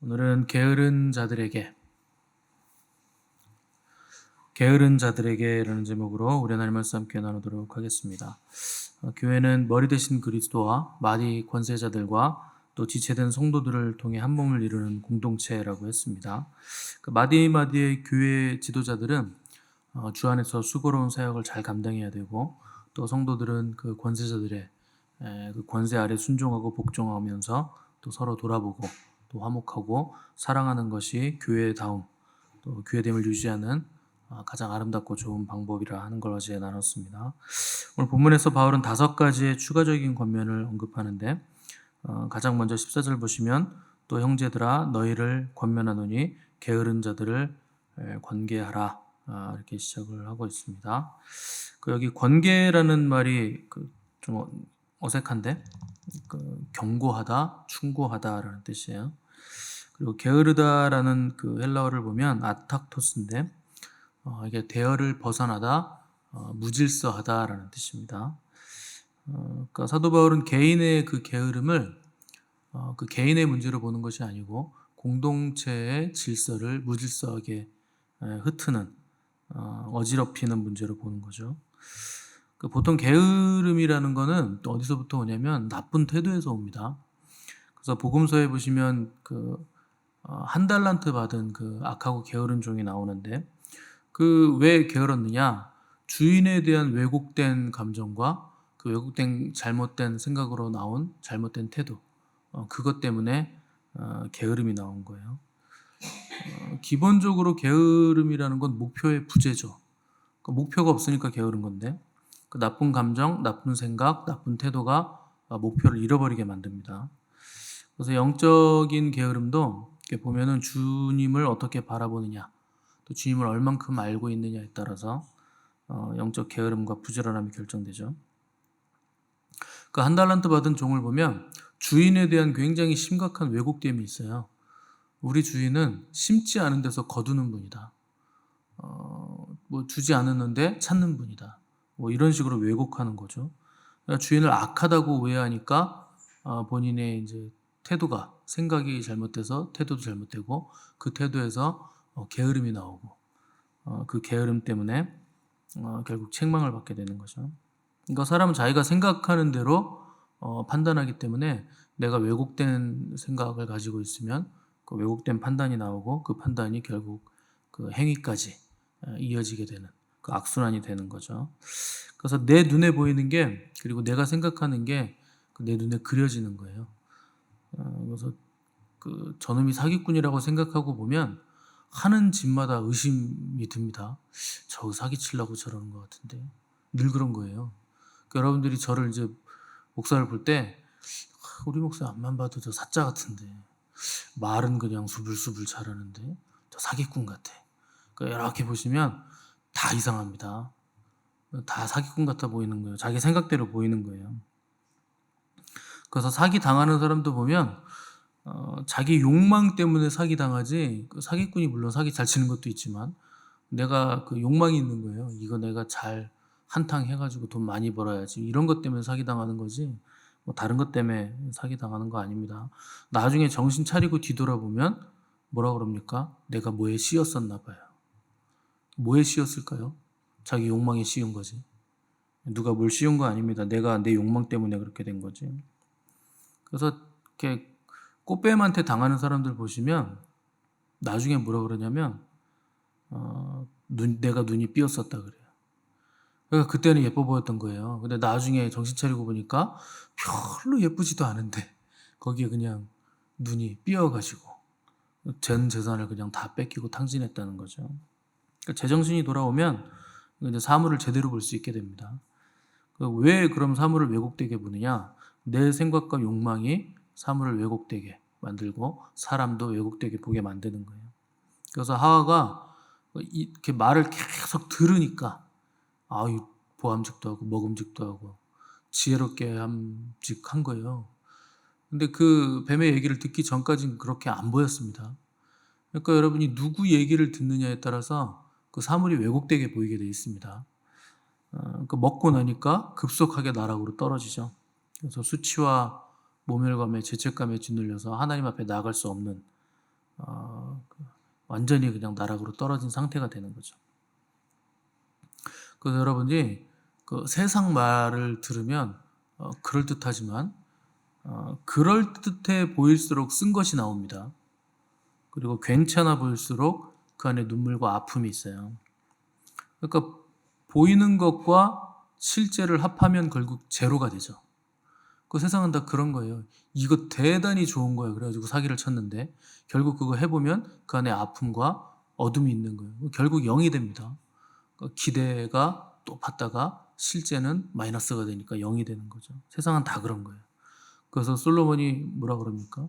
오늘은 게으른 자들에게라는 제목으로 우리 하나님 말씀 함께 나누도록 하겠습니다. 교회는 머리 대신 그리스도와 마디 권세자들과 또 지체된 성도들을 통해 한 몸을 이루는 공동체라고 했습니다. 그 마디마디의 교회 지도자들은 주 안에서 수고로운 사역을 잘 감당해야 되고, 또 성도들은 그 권세자들의 그 권세 아래 순종하고 복종하면서 또 서로 돌아보고 또 화목하고 사랑하는 것이 교회다움, 또 교회됨을 유지하는 가장 아름답고 좋은 방법이라 하는 걸 어제 나눴습니다. 오늘 본문에서 바울은 5가지의 추가적인 권면을 언급하는데, 가장 먼저 14절 보시면 또 형제들아 너희를 권면하노니 게으른 자들을 권계하라, 이렇게 시작을 하고 있습니다. 여기 권계라는 말이 좀 어색한데, 경고하다, 충고하다라는 뜻이에요. 그리고 게으르다라는 그 헬라어를 보면 아탁토스인데, 이게 대열을 벗어나다, 무질서하다라는 뜻입니다. 그러니까 사도 바울은 개인의 그 게으름을 그 개인의 문제로 보는 것이 아니고 공동체의 질서를 무질서하게 흩트는, 어지럽히는 문제로 보는 거죠. 보통 게으름이라는 거는 또 어디서부터 오냐면 나쁜 태도에서 옵니다. 그래서 복음서에 보시면 한 달란트 받은 그 악하고 게으른 종이 나오는데, 왜 게을렀느냐? 주인에 대한 왜곡된 감정과 그 왜곡된 잘못된 생각으로 나온 잘못된 태도, 그것 때문에 게으름이 나온 거예요. 기본적으로 게으름이라는 건 목표의 부재죠. 목표가 없으니까 게으른 건데, 그 나쁜 감정, 나쁜 생각, 나쁜 태도가 목표를 잃어버리게 만듭니다. 그래서 영적인 게으름도 이렇게 보면은 주님을 어떻게 바라보느냐, 또 주님을 얼만큼 알고 있느냐에 따라서 영적 게으름과 부지런함이 결정되죠. 한 달란트 받은 종을 보면 주인에 대한 굉장히 심각한 왜곡됨이 있어요. 우리 주인은 심지 않은 데서 거두는 분이다. 주지 않았는데 찾는 분이다. 이런 식으로 왜곡하는 거죠. 그러니까 주인을 악하다고 오해하니까 본인의 이제 태도가, 생각이 잘못돼서 태도도 잘못되고, 그 태도에서 게으름이 나오고, 그 게으름 때문에 결국 책망을 받게 되는 거죠. 그러니까 사람은 자기가 생각하는 대로 판단하기 때문에, 내가 왜곡된 생각을 가지고 있으면 그 왜곡된 판단이 나오고, 그 판단이 결국 그 행위까지 이어지게 되는, 그 악순환이 되는 거죠. 그래서 내 눈에 보이는 게, 그리고 내가 생각하는 게 내 눈에 그려지는 거예요. 그래서 저놈이 사기꾼이라고 생각하고 보면 하는 짓마다 의심이 듭니다. 저 사기치려고 저러는 것 같은데. 늘 그런 거예요. 여러분들이 저를 이제 목사를 볼 때, 우리 목사 앞만 봐도 저 사자 같은데, 말은 그냥 수불수불 잘하는데 저 사기꾼 같아. 이렇게 보시면 다 이상합니다. 다 사기꾼 같아 보이는 거예요. 자기 생각대로 보이는 거예요. 그래서 사기 당하는 사람도 보면 자기 욕망 때문에 사기 당하지, 사기꾼이 물론 사기 잘 치는 것도 있지만 내가 그 욕망이 있는 거예요. 이거 내가 잘 한탕 해가지고 돈 많이 벌어야지, 이런 것 때문에 사기 당하는 거지, 다른 것 때문에 사기 당하는 거 아닙니다. 나중에 정신 차리고 뒤돌아보면 뭐라 그럽니까? 내가 뭐에 씌였었나 봐요. 뭐에 씌였을까요? 자기 욕망에 씌운 거지. 누가 뭘 씌운 거 아닙니다. 내가 내 욕망 때문에 그렇게 된 거지. 그래서 이렇게 꽃뱀한테 당하는 사람들 보시면 나중에 뭐라 그러냐면 내가 눈이 삐었었다 그래요. 그러니까 그때는 예뻐 보였던 거예요. 근데 나중에 정신 차리고 보니까 별로 예쁘지도 않은데 거기에 그냥 눈이 삐어가지고 전 재산을 그냥 다 뺏기고 탕진했다는 거죠. 그러니까 제정신이 돌아오면 이제 사물을 제대로 볼 수 있게 됩니다. 왜 그럼 사물을 왜곡되게 보느냐? 내 생각과 욕망이 사물을 왜곡되게 만들고 사람도 왜곡되게 보게 만드는 거예요. 그래서 하와가 이렇게 말을 계속 들으니까 보암직도 하고 먹음직도 하고 지혜롭게 함직한 거예요. 근데 그 뱀의 얘기를 듣기 전까지는 그렇게 안 보였습니다. 그러니까 여러분이 누구 얘기를 듣느냐에 따라서 그 사물이 왜곡되게 보이게 되어 있습니다. 먹고 나니까 급속하게 나락으로 떨어지죠. 그래서 수치와 모멸감에 죄책감에 짓눌려서 하나님 앞에 나아갈 수 없는 완전히 그냥 나락으로 떨어진 상태가 되는 거죠. 그래서 여러분이 그 세상 말을 들으면 그럴듯하지만 그럴듯해 보일수록 쓴 것이 나옵니다. 그리고 괜찮아 보일수록 그 안에 눈물과 아픔이 있어요. 그러니까 보이는 것과 실제를 합하면 결국 제로가 되죠. 그 세상은 다 그런 거예요. 이거 대단히 좋은 거예요. 그래가지고 사기를 쳤는데 결국 그거 해보면 그 안에 아픔과 어둠이 있는 거예요. 결국 0이 됩니다. 기대가 높았다가 실제는 마이너스가 되니까 0이 되는 거죠. 세상은 다 그런 거예요. 그래서 솔로몬이 뭐라 그럽니까?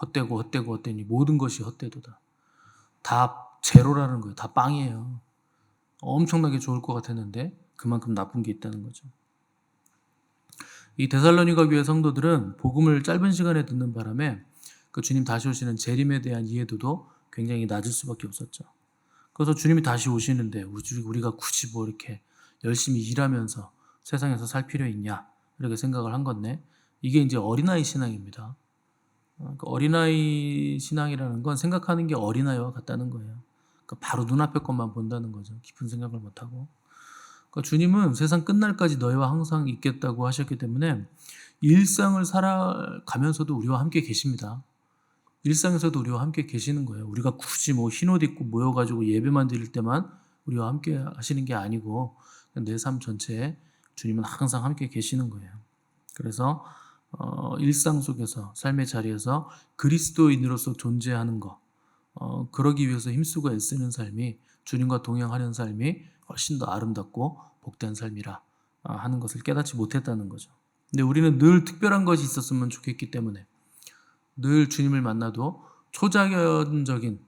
헛되고 헛되고 헛되니 모든 것이 헛되도다. 다 제로라는 거예요. 다 빵이에요. 엄청나게 좋을 것 같았는데 그만큼 나쁜 게 있다는 거죠. 이 데살로니가 교회 성도들은 복음을 짧은 시간에 듣는 바람에 그 주님 다시 오시는 재림에 대한 이해도도 굉장히 낮을 수밖에 없었죠. 그래서 주님이 다시 오시는데 우리가 굳이 뭐 이렇게 열심히 일하면서 세상에서 살 필요 있냐 이렇게 생각을 한 건데 이게 이제 어린아이 신앙입니다. 어린아이 신앙이라는 건 생각하는 게 어린아이와 같다는 거예요. 그러니까 바로 눈앞의 것만 본다는 거죠. 깊은 생각을 못하고. 그러니까 주님은 세상 끝날까지 너희와 항상 있겠다고 하셨기 때문에 일상을 살아가면서도 우리와 함께 계십니다. 일상에서도 우리와 함께 계시는 거예요. 우리가 굳이 뭐 흰옷 입고 모여가지고 예배만 드릴 때만 우리와 함께 하시는 게 아니고 내 삶 전체에 주님은 항상 함께 계시는 거예요. 그래서 일상 속에서 삶의 자리에서 그리스도인으로서 존재하는 것 그러기 위해서 힘쓰고 애쓰는 삶이 주님과 동행하는 삶이 훨씬 더 아름답고 복된 삶이라 하는 것을 깨닫지 못했다는 거죠. 근데 우리는 늘 특별한 것이 있었으면 좋겠기 때문에 늘 주님을 만나도 초자연적인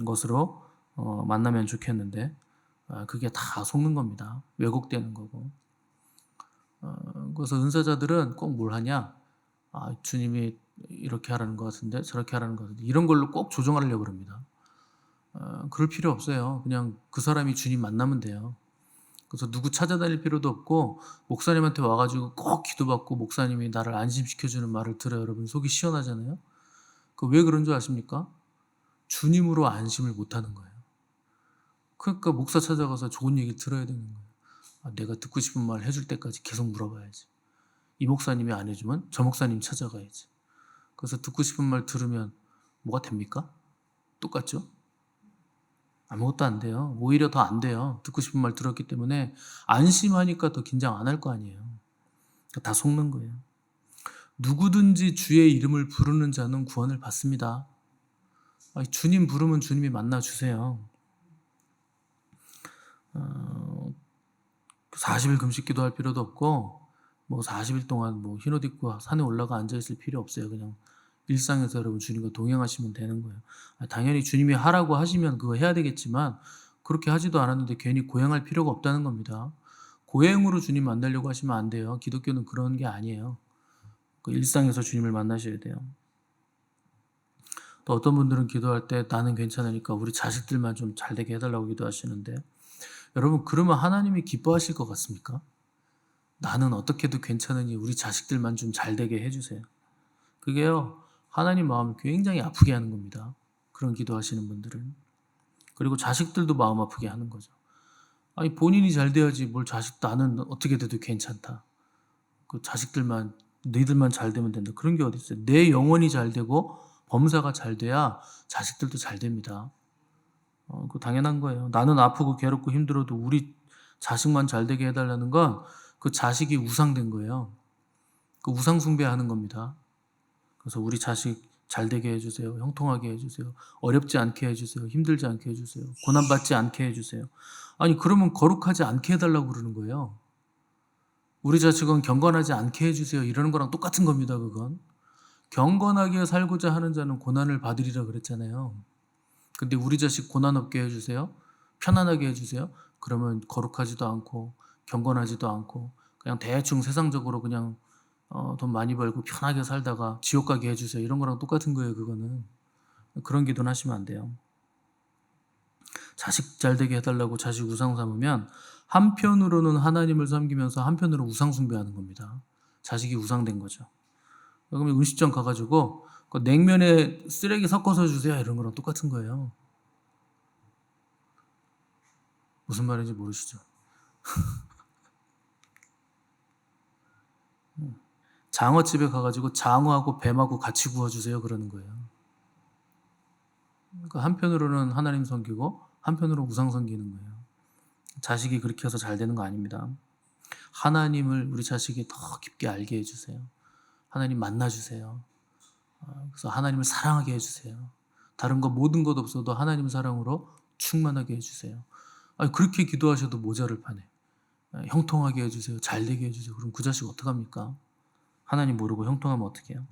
것으로 만나면 좋겠는데 그게 다 속는 겁니다. 왜곡되는 거고. 그래서 은사자들은 꼭 뭘 하냐? 주님이 이렇게 하라는 것 같은데 저렇게 하라는 것 같은데 이런 걸로 꼭 조정하려고 합니다. 그럴 필요 없어요. 그냥 그 사람이 주님 만나면 돼요. 그래서 누구 찾아다닐 필요도 없고 목사님한테 와가지고 꼭 기도받고 목사님이 나를 안심시켜주는 말을 들어요. 여러분 속이 시원하잖아요. 왜 그런 줄 아십니까? 주님으로 안심을 못하는 거예요. 그러니까 목사 찾아가서 좋은 얘기 들어야 되는 거예요. 내가 듣고 싶은 말 해줄 때까지 계속 물어봐야지. 이 목사님이 안 해주면 저 목사님 찾아가야지. 그래서 듣고 싶은 말 들으면 뭐가 됩니까? 똑같죠? 아무것도 안 돼요. 오히려 더 안 돼요. 듣고 싶은 말 들었기 때문에 안심하니까 더 긴장 안 할 거 아니에요. 다 속는 거예요. 누구든지 주의 이름을 부르는 자는 구원을 받습니다. 주님 부르면 주님이 만나주세요. 40일 금식 기도할 필요도 없고 뭐 40일 동안 뭐 흰옷 입고 산에 올라가 앉아있을 필요 없어요. 그냥 일상에서 여러분 주님과 동행하시면 되는 거예요. 당연히 주님이 하라고 하시면 그거 해야 되겠지만 그렇게 하지도 않았는데 괜히 고행할 필요가 없다는 겁니다. 고행으로 주님 만나려고 하시면 안 돼요. 기독교는 그런 게 아니에요. 그 일상에서 주님을 만나셔야 돼요. 또 어떤 분들은 기도할 때 나는 괜찮으니까 우리 자식들만 좀 잘 되게 해달라고 기도하시는데 여러분 그러면 하나님이 기뻐하실 것 같습니까? 나는 어떻게도 괜찮으니 우리 자식들만 좀 잘 되게 해주세요. 그게요 하나님 마음을 굉장히 아프게 하는 겁니다. 그런 기도하시는 분들은. 그리고 자식들도 마음 아프게 하는 거죠. 아니 본인이 잘 돼야지 뭘 나는 어떻게 돼도 괜찮다. 그 자식들만 너희들만 잘 되면 된다. 그런 게 어디 있어요. 내 영혼이 잘 되고 범사가 잘 돼야 자식들도 잘 됩니다. 그거 당연한 거예요. 나는 아프고 괴롭고 힘들어도 우리 자식만 잘 되게 해달라는 건 그 자식이 우상된 거예요. 그 우상 숭배하는 겁니다. 그래서 우리 자식 잘 되게 해주세요. 형통하게 해주세요. 어렵지 않게 해주세요. 힘들지 않게 해주세요. 고난받지 않게 해주세요. 아니 그러면 거룩하지 않게 해달라고 그러는 거예요. 우리 자식은 경건하지 않게 해주세요. 이러는 거랑 똑같은 겁니다. 그건. 경건하게 살고자 하는 자는 고난을 받으리라 그랬잖아요. 근데 우리 자식 고난 없게 해주세요. 편안하게 해주세요. 그러면 거룩하지도 않고 경건하지도 않고 그냥 대충 세상적으로 그냥 돈 많이 벌고 편하게 살다가 지옥 가게 해주세요. 이런 거랑 똑같은 거예요. 그거는. 그런 기도는 하시면 안 돼요. 자식 잘 되게 해달라고 자식 우상 삼으면 한편으로는 하나님을 섬기면서 한편으로 우상 숭배하는 겁니다. 자식이 우상된 거죠. 그러면 음식점 가가지고 그 냉면에 쓰레기 섞어서 주세요 이런 거랑 똑같은 거예요. 무슨 말인지 모르시죠? 장어집에 가가지고 장어하고 뱀하고 같이 구워주세요 그러는 거예요. 그러니까 한편으로는 하나님 섬기고 한편으로 우상 섬기는 거예요. 자식이 그렇게 해서 잘 되는 거 아닙니다. 하나님을 우리 자식이 더 깊게 알게 해주세요. 하나님 만나주세요. 그래서 하나님을 사랑하게 해주세요. 다른 거 모든 것 없어도 하나님 사랑으로 충만하게 해주세요. 그렇게 기도하셔도 모자를 파네. 형통하게 해주세요. 잘 되게 해주세요. 그럼 그 자식 어떡합니까? 하나님 모르고 형통하면 어떡해요?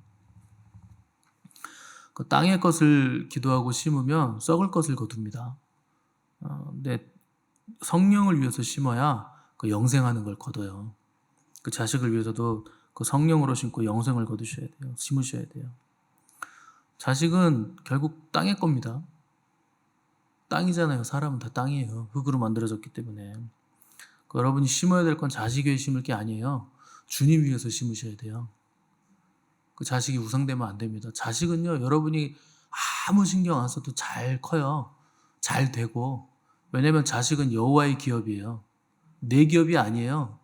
그 땅의 것을 기도하고 심으면 썩을 것을 거둡니다. 근데 성령을 위해서 심어야 그 영생하는 걸 거둬요. 그 자식을 위해서도 그 성령으로 심고 영생을 거두셔야 돼요. 심으셔야 돼요. 자식은 결국 땅의 겁니다. 땅이잖아요. 사람은 다 땅이에요. 흙으로 만들어졌기 때문에. 여러분이 심어야 될 건 자식 위해 심을 게 아니에요. 주님 위해서 심으셔야 돼요. 그 자식이 우상되면 안 됩니다. 자식은요, 여러분이 아무 신경 안 써도 잘 커요. 잘 되고. 왜냐면 자식은 여호와의 기업이에요. 내 기업이 아니에요.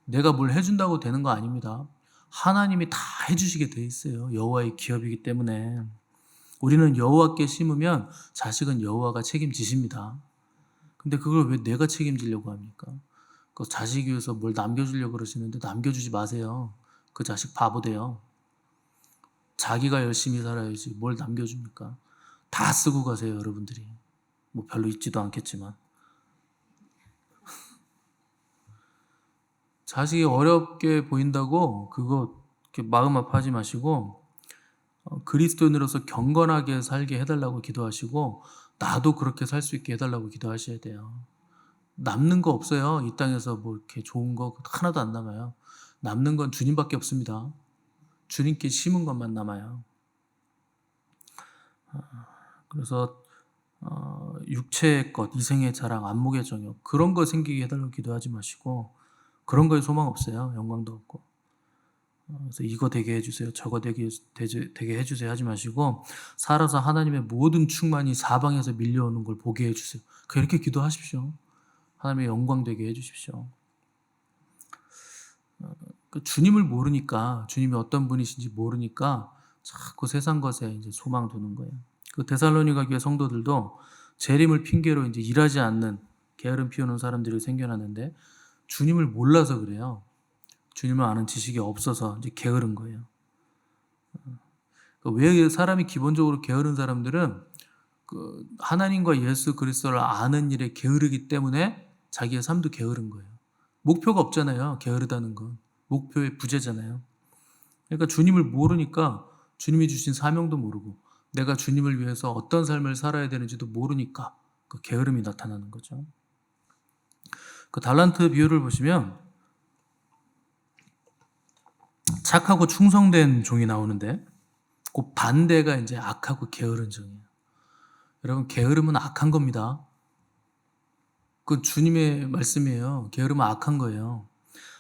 내가 뭘 해준다고 되는 거 아닙니다. 하나님이 다 해주시게 돼 있어요. 여호와의 기업이기 때문에. 우리는 여호와께 심으면 자식은 여호와가 책임지십니다. 근데 그걸 왜 내가 책임지려고 합니까? 그 자식 위해서 뭘 남겨주려고 그러시는데 남겨주지 마세요. 그 자식 바보 돼요. 자기가 열심히 살아야지 뭘 남겨줍니까? 다 쓰고 가세요, 여러분들이. 뭐 별로 있지도 않겠지만. 자식이 어렵게 보인다고 그거 이렇게 마음 아파하지 마시고 그리스도인으로서 경건하게 살게 해달라고 기도하시고 나도 그렇게 살 수 있게 해달라고 기도하셔야 돼요. 남는 거 없어요. 이 땅에서 뭐 이렇게 좋은 거 하나도 안 남아요. 남는 건 주님밖에 없습니다. 주님께 심은 것만 남아요. 그래서 육체의 것, 이생의 자랑, 안목의 정욕 그런 거 생기게 해달라고 기도하지 마시고 그런 거에 소망 없어요. 영광도 없고. 그래서 이거 되게 해주세요. 저거 되게 해주세요 하지 마시고 살아서 하나님의 모든 충만이 사방에서 밀려오는 걸 보게 해주세요. 그렇게 기도하십시오. 하나님의 영광 되게 해주십시오. 주님을 모르니까 주님이 어떤 분이신지 모르니까 자꾸 세상 것에 이제 소망 두는 거예요. 그 데살로니가 교회 성도들도 재림을 핑계로 이제 일하지 않는 게으름 피우는 사람들이 생겨났는데 주님을 몰라서 그래요. 주님을 아는 지식이 없어서 이제 게으른 거예요. 왜 사람이 기본적으로 게으른 사람들은 그 하나님과 예수 그리스도를 아는 일에 게으르기 때문에 자기의 삶도 게으른 거예요. 목표가 없잖아요. 게으르다는 건. 목표의 부재잖아요. 그러니까 주님을 모르니까 주님이 주신 사명도 모르고 내가 주님을 위해서 어떤 삶을 살아야 되는지도 모르니까 그 게으름이 나타나는 거죠. 그 달란트 비유를 보시면 착하고 충성된 종이 나오는데 그 반대가 이제 악하고 게으른 종이에요. 여러분 게으름은 악한 겁니다. 그 주님의 말씀이에요. 게으름은 악한 거예요.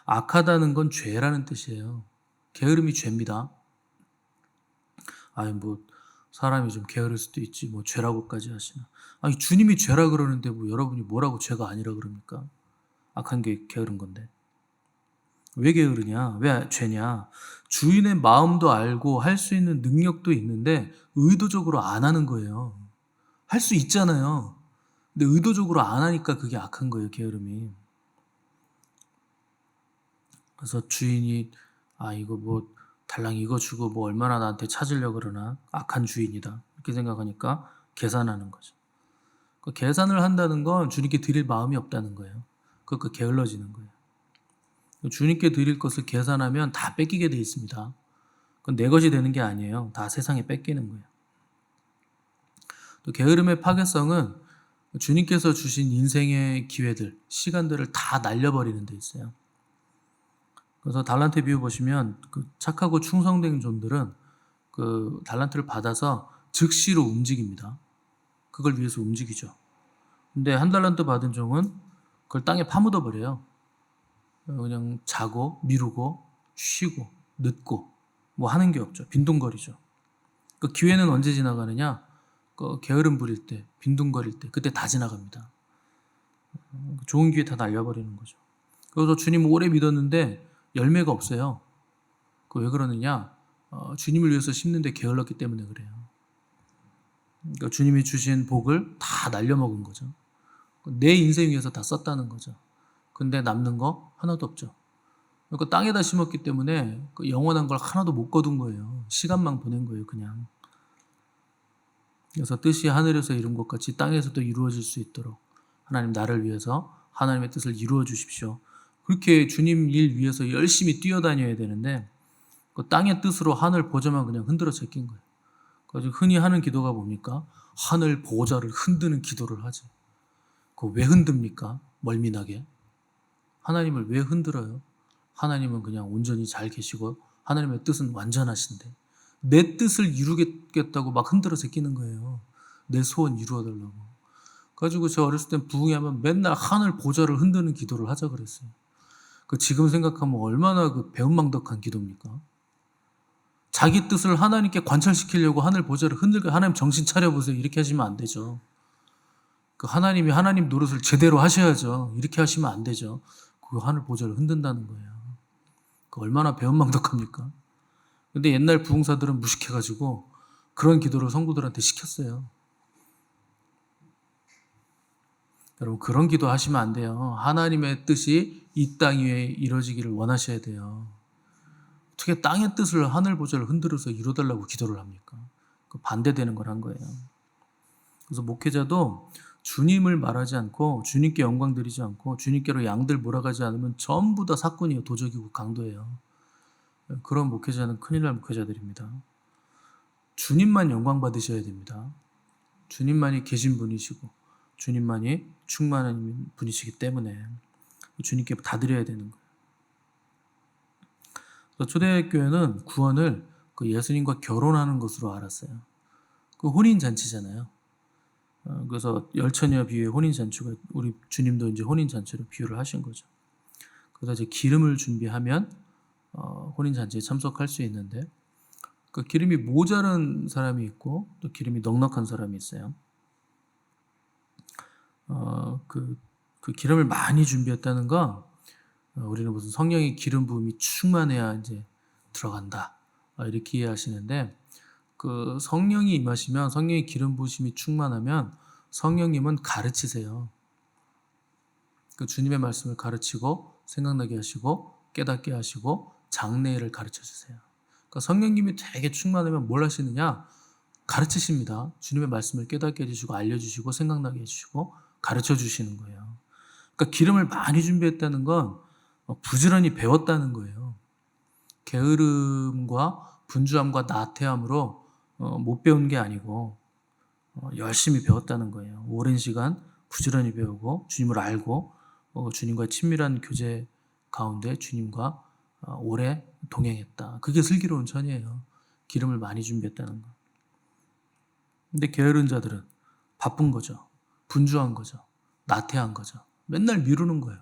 악하다는 건 죄라는 뜻이에요. 게으름이 죄입니다. 아니 뭐 사람이 좀 게으를 수도 있지 뭐 죄라고까지 하시나. 아니 주님이 죄라 그러는데 뭐 여러분이 뭐라고 죄가 아니라 그럽니까? 악한 게 게으른 건데. 왜 게으르냐? 왜 죄냐? 주인의 마음도 알고 할 수 있는 능력도 있는데 의도적으로 안 하는 거예요. 할 수 있잖아요. 근데 의도적으로 안 하니까 그게 악한 거예요, 게으름이. 그래서 주인이 이거 뭐 달랑 이거 주고 뭐 얼마나 나한테 찾으려고 그러나 악한 주인이다. 이렇게 생각하니까 계산하는 거죠. 그 계산을 한다는 건 주님께 드릴 마음이 없다는 거예요. 그러니까 게을러지는 거예요. 주님께 드릴 것을 계산하면 다 뺏기게 돼 있습니다. 그건 내 것이 되는 게 아니에요. 다 세상에 뺏기는 거예요. 또 게으름의 파괴성은 주님께서 주신 인생의 기회들, 시간들을 다 날려버리는 데 있어요. 그래서 달란트 비유 보시면 그 착하고 충성된 종들은 그 달란트를 받아서 즉시로 움직입니다. 그걸 위해서 움직이죠. 근데 한 달란트 받은 종은 그걸 땅에 파묻어 버려요. 그냥 자고 미루고 쉬고 늦고 뭐 하는 게 없죠. 빈둥거리죠. 그 기회는 언제 지나가느냐? 그 게으름 부릴 때, 빈둥거릴 때, 그때 다 지나갑니다. 좋은 기회 다 날려버리는 거죠. 그래서 주님 오래 믿었는데 열매가 없어요. 그 왜 그러느냐? 주님을 위해서 심는데 게을렀기 때문에 그래요. 그러니까 주님이 주신 복을 다 날려먹은 거죠. 내 인생 위해서 다 썼다는 거죠. 근데 남는 거 하나도 없죠. 그러니까 땅에다 심었기 때문에 그 영원한 걸 하나도 못 거둔 거예요. 시간만 보낸 거예요, 그냥. 그래서 뜻이 하늘에서 이룬 것 같이 땅에서도 이루어질 수 있도록 하나님 나를 위해서 하나님의 뜻을 이루어 주십시오. 그렇게 주님 일 위해서 열심히 뛰어다녀야 되는데 그 땅의 뜻으로 하늘 보좌만 그냥 흔들어 제낀 거예요. 그래서 흔히 하는 기도가 뭡니까? 하늘 보좌를 흔드는 기도를 하죠. 그거 왜 흔듭니까? 멀미나게. 하나님을 왜 흔들어요? 하나님은 그냥 온전히 잘 계시고 하나님의 뜻은 완전하신데 내 뜻을 이루겠다고 막 흔들어 제끼는 거예요. 내 소원 이루어달라고. 가지고 저 어렸을 땐 부흥하면 맨날 하늘 보좌를 흔드는 기도를 하자 그랬어요. 그 지금 생각하면 얼마나 그 배은망덕한 기도입니까? 자기 뜻을 하나님께 관철시키려고 하늘 보좌를 흔들고 하나님 정신 차려보세요. 이렇게 하시면 안 되죠. 그 하나님이 하나님 노릇을 제대로 하셔야죠. 이렇게 하시면 안 되죠. 그 하늘 보좌를 흔든다는 거예요. 그 얼마나 배은망덕합니까? 근데 옛날 부흥사들은 무식해가지고 그런 기도를 성도들한테 시켰어요. 여러분 그런 기도 하시면 안 돼요. 하나님의 뜻이 이 땅 위에 이루어지기를 원하셔야 돼요. 어떻게 땅의 뜻을 하늘 보좌를 흔들어서 이루어달라고 기도를 합니까? 그 반대되는 걸 한 거예요. 그래서 목회자도 주님을 말하지 않고 주님께 영광 드리지 않고 주님께로 양들 몰아가지 않으면 전부 다 사꾼이에요. 도적이고 강도예요. 그런 목회자는 큰일 날 목회자들입니다. 주님만 영광 받으셔야 됩니다. 주님만이 계신 분이시고 주님만이 충만한 분이시기 때문에 주님께 다 드려야 되는 거예요. 그래서 초대교회는 구원을 그 예수님과 결혼하는 것으로 알았어요. 그 혼인잔치잖아요. 그래서 열처녀 비유의 혼인잔치가 우리 주님도 이제 혼인잔치로 비유를 하신 거죠. 그래서 이제 기름을 준비하면 혼인잔치에 참석할 수 있는데 그 기름이 모자란 사람이 있고 또 기름이 넉넉한 사람이 있어요. 그 기름을 많이 준비했다는 건 우리는 무슨 성령의 기름 부음이 충만해야 이제 들어간다 이렇게 이해하시는데 그 성령이 임하시면 성령의 기름 부으심이 충만하면 성령님은 가르치세요. 그 주님의 말씀을 가르치고 생각나게 하시고 깨닫게 하시고 장래를 가르쳐 주세요. 그러니까 성령님이 되게 충만하면 뭘 하시느냐? 가르치십니다. 주님의 말씀을 깨닫게 해주시고 알려주시고 생각나게 해주시고 가르쳐 주시는 거예요. 그러니까 기름을 많이 준비했다는 건 부지런히 배웠다는 거예요. 게으름과 분주함과 나태함으로 못 배운 게 아니고 열심히 배웠다는 거예요. 오랜 시간 부지런히 배우고 주님을 알고 주님과 친밀한 교제 가운데 주님과 오래 동행했다. 그게 슬기로운 천이에요. 기름을 많이 준비했다는 거. 근데 게으른 자들은 바쁜 거죠. 분주한 거죠. 나태한 거죠. 맨날 미루는 거예요.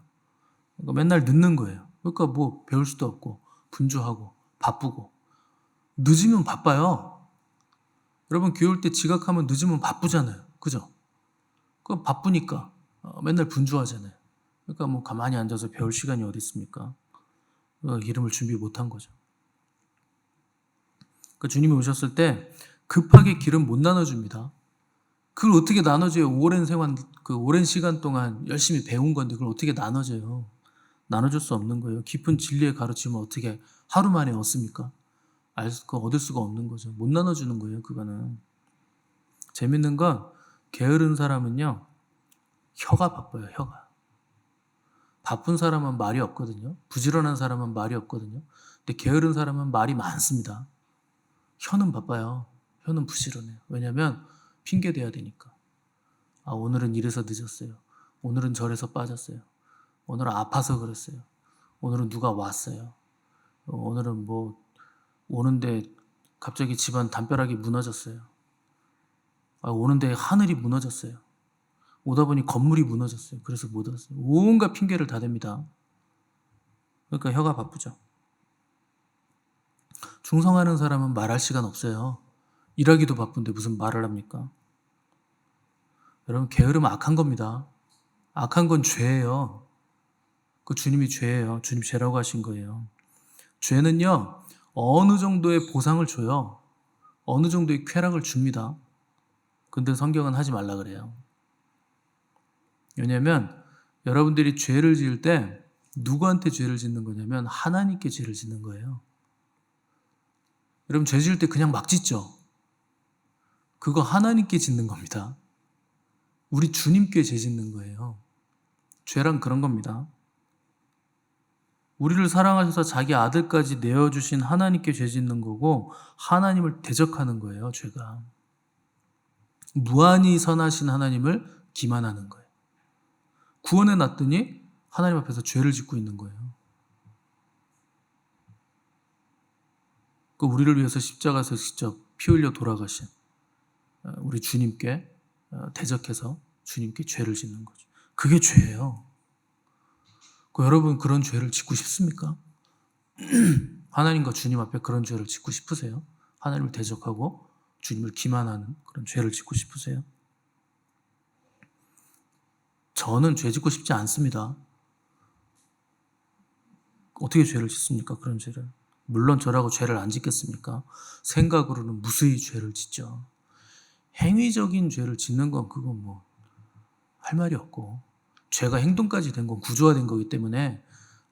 그러니까 맨날 늦는 거예요. 그러니까 뭐 배울 수도 없고 분주하고 바쁘고 늦으면 바빠요. 여러분 교회 올 때 지각하면 늦으면 바쁘잖아요. 그죠? 그 바쁘니까 맨날 분주하잖아요. 그러니까 뭐 가만히 앉아서 배울 시간이 어디 있습니까? 이름을 준비 못한 거죠. 그 주님이 오셨을 때 급하게 기름 못 나눠줍니다. 그걸 어떻게 나눠줘요? 오랜 시간 동안 열심히 배운 건데 그걸 어떻게 나눠줘요? 나눠줄 수 없는 거예요. 깊은 진리의 가르침을 어떻게 하루 만에 얻습니까? 얻을 수가 없는 거죠. 못 나눠주는 거예요, 그거는. 재밌는 건 게으른 사람은요, 혀가 바빠요, 혀가. 바쁜 사람은 말이 없거든요. 부지런한 사람은 말이 없거든요. 근데 게으른 사람은 말이 많습니다. 혀는 바빠요. 혀는 부지런해요. 왜냐하면 핑계 대야 되니까. 오늘은 이래서 늦었어요. 오늘은 저래서 빠졌어요. 오늘은 아파서 그랬어요. 오늘은 누가 왔어요. 오늘은 뭐 오는데 갑자기 집안 담벼락이 무너졌어요. 오는데 하늘이 무너졌어요. 오다 보니 건물이 무너졌어요. 그래서 못 왔어요. 온갖 핑계를 다 댑니다. 그러니까 혀가 바쁘죠. 충성하는 사람은 말할 시간 없어요. 일하기도 바쁜데 무슨 말을 합니까? 여러분, 게으름은 악한 겁니다. 악한 건 죄예요. 그 주님이 죄예요. 주님 죄라고 하신 거예요. 죄는요, 어느 정도의 보상을 줘요. 어느 정도의 쾌락을 줍니다. 근데 성경은 하지 말라 그래요. 왜냐하면 여러분들이 죄를 지을 때 누구한테 죄를 짓는 거냐면 하나님께 죄를 짓는 거예요. 여러분, 죄 지을 때 그냥 막 짓죠? 그거 하나님께 짓는 겁니다. 우리 주님께 죄 짓는 거예요. 죄란 그런 겁니다. 우리를 사랑하셔서 자기 아들까지 내어주신 하나님께 죄 짓는 거고 하나님을 대적하는 거예요, 죄가. 무한히 선하신 하나님을 기만하는 거예요. 구원해 놨더니 하나님 앞에서 죄를 짓고 있는 거예요. 그 우리를 위해서 십자가에서 직접 피 흘려 돌아가신 우리 주님께 대적해서 주님께 죄를 짓는 거죠. 그게 죄예요. 여러분, 그런 죄를 짓고 싶습니까? 하나님과 주님 앞에 그런 죄를 짓고 싶으세요? 하나님을 대적하고 주님을 기만하는 그런 죄를 짓고 싶으세요? 저는 죄 짓고 싶지 않습니다. 어떻게 죄를 짓습니까? 그런 죄를. 물론 저라고 죄를 안 짓겠습니까? 생각으로는 무수히 죄를 짓죠. 행위적인 죄를 짓는 건 그건 뭐 할 말이 없고, 죄가 행동까지 된 건 구조화된 거기 때문에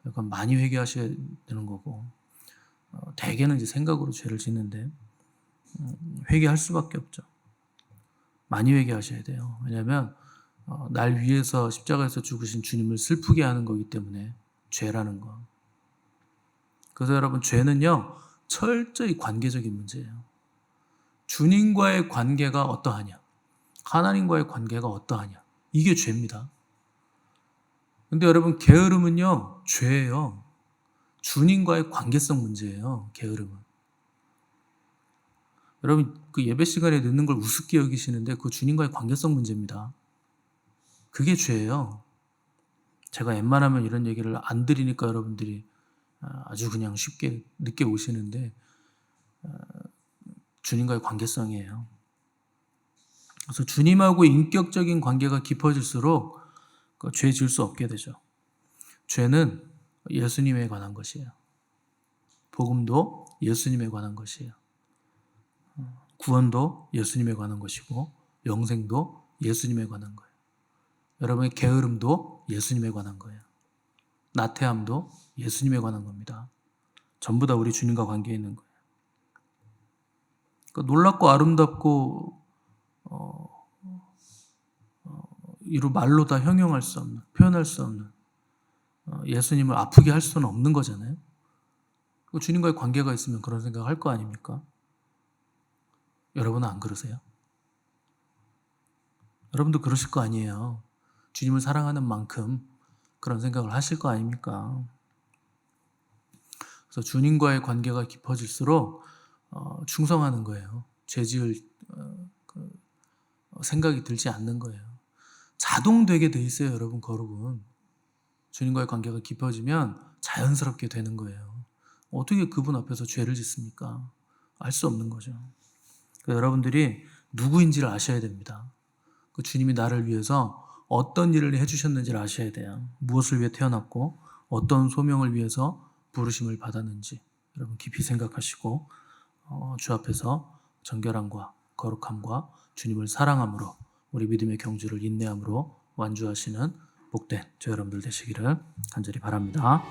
약간 많이 회개하셔야 되는 거고, 대개는 이제 생각으로 죄를 짓는데 회개할 수밖에 없죠. 많이 회개하셔야 돼요. 왜냐하면 날 위해서 십자가에서 죽으신 주님을 슬프게 하는 거기 때문에 죄라는 거. 그래서 여러분, 죄는요 철저히 관계적인 문제예요. 주님과의 관계가 어떠하냐, 하나님과의 관계가 어떠하냐, 이게 죄입니다. 근데 여러분, 게으름은요 죄예요. 주님과의 관계성 문제예요. 게으름은. 여러분, 그 예배 시간에 늦는 걸 우습게 여기시는데 그 주님과의 관계성 문제입니다. 그게 죄예요. 제가 웬만하면 이런 얘기를 안 드리니까 여러분들이 아주 그냥 쉽게 늦게 오시는데 주님과의 관계성이에요. 그래서 주님하고 인격적인 관계가 깊어질수록 죄 지을 수 없게 되죠. 죄는 예수님에 관한 것이에요. 복음도 예수님에 관한 것이에요. 구원도 예수님에 관한 것이고 영생도 예수님에 관한 거예요. 여러분의 게으름도 예수님에 관한 거예요. 나태함도 예수님에 관한 겁니다. 전부 다 우리 주님과 관계 있는 거예요. 그러니까 놀랍고 아름답고 이루 말로 다 형용할 수 없는, 표현할 수 없는 예수님을 아프게 할 수는 없는 거잖아요. 주님과의 관계가 있으면 그런 생각할 거 아닙니까? 여러분은 안 그러세요? 여러분도 그러실 거 아니에요. 주님을 사랑하는 만큼 그런 생각을 하실 거 아닙니까? 그래서 주님과의 관계가 깊어질수록 충성하는 거예요. 죄 지을 생각이 들지 않는 거예요. 자동되게 돼 있어요, 여러분, 거룩은. 주님과의 관계가 깊어지면 자연스럽게 되는 거예요. 어떻게 그분 앞에서 죄를 짓습니까? 알 수 없는 거죠. 여러분들이 누구인지를 아셔야 됩니다. 그 주님이 나를 위해서 어떤 일을 해주셨는지를 아셔야 돼요. 무엇을 위해 태어났고 어떤 소명을 위해서 부르심을 받았는지 여러분 깊이 생각하시고 주 앞에서 정결함과 거룩함과 주님을 사랑함으로 우리 믿음의 경주를 인내함으로 완주하시는 복된 저 여러분들 되시기를 간절히 바랍니다.